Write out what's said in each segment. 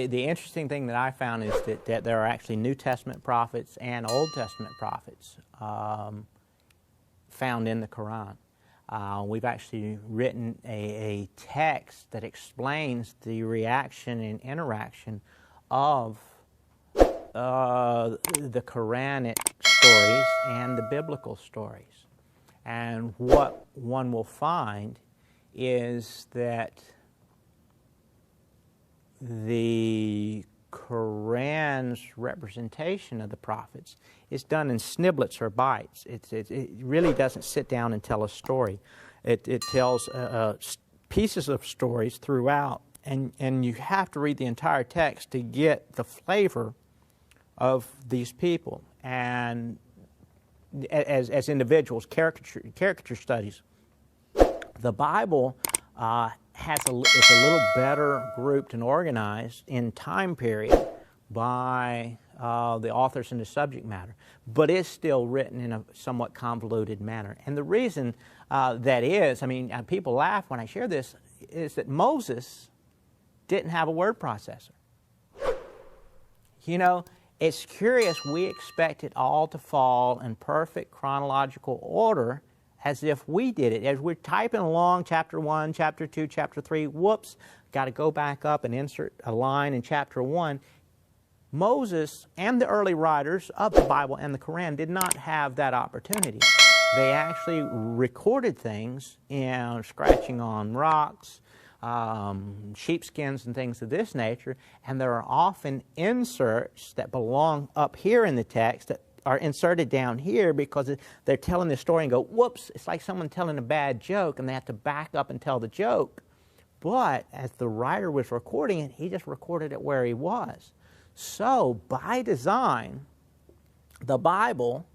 The interesting thing that I found is that there are actually New Testament prophets and Old Testament prophets found in the Quran. We've actually written a text that explains the reaction and interaction of the Quranic stories and the biblical stories. And what one will find is that the Quran's representation of the prophets is done in sniblets or bites. It really doesn't sit down and tell a story. It tells pieces of stories throughout, and you have to read the entire text to get the flavor of these people. And as individuals, caricature studies, the Bible is a little better grouped and organized in time period by the authors and the subject matter, but it's still written in a somewhat convoluted manner. And the reason that is, I mean, people laugh when I share this, is that Moses didn't have a word processor. You know, it's curious, we expect it all to fall in perfect chronological order as if we did it. As we're typing along, chapter 1, chapter 2, chapter 3, whoops, got to go back up and insert a line in chapter 1. Moses and the early writers of the Bible and the Quran did not have that opportunity. They actually recorded things, scratching on rocks, sheepskins and things of this nature, and there are often inserts that belong up here in the text that are inserted down here because they're telling the story and go, whoops, it's like someone telling a bad joke and they have to back up and tell the joke. But as the writer was recording it, he just recorded it where he was. So by design, the Bible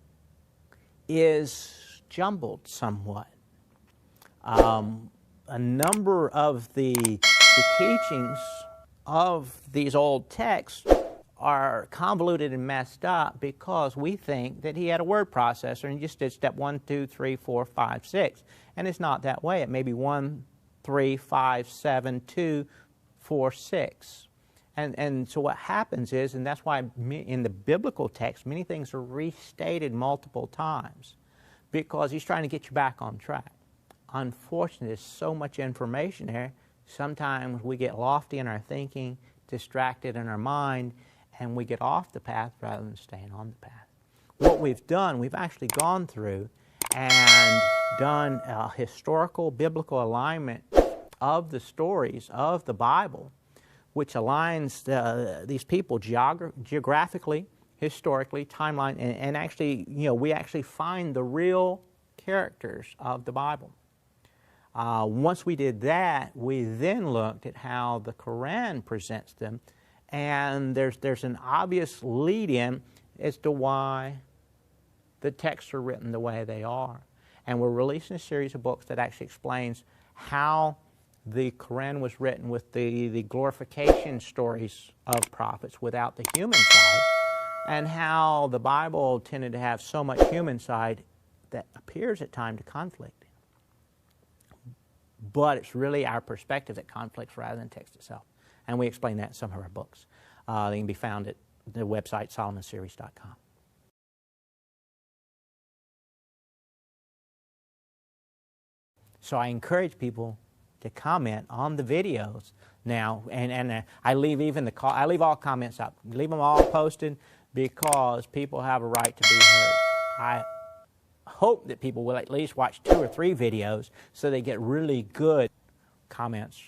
is jumbled somewhat. A number of the teachings of these old texts are convoluted and messed up because we think that he had a word processor and he just did step 1, 2, 3, 4, 5, 6. And it's not that way. It may be 1, 3, 5, 7, 2, 4, 6. And so what happens is, and that's why in the biblical text, many things are restated multiple times because he's trying to get you back on track. Unfortunately, there's so much information there, sometimes we get lofty in our thinking, distracted in our mind, and we get off the path rather than staying on the path. What we've done, we've actually gone through and done a historical biblical alignment of the stories of the Bible, which aligns these people geographically, historically, timeline, and actually, we actually find the real characters of the Bible. Once we did that, we then looked at how the Quran presents them, and there's an obvious lead-in as to why the texts are written the way they are. And we're releasing a series of books that actually explains how the Quran was written with the glorification stories of prophets without the human side, and how the Bible tended to have so much human side that appears at times to conflict. But it's really our perspective that conflicts rather than text itself. And we explain that in some of our books. They can be found at the website solomonseries.com. So I encourage people to comment on the videos now, and I leave all comments up. Leave them all posted because people have a right to be heard. I hope that people will at least watch 2 or 3 videos so they get really good comments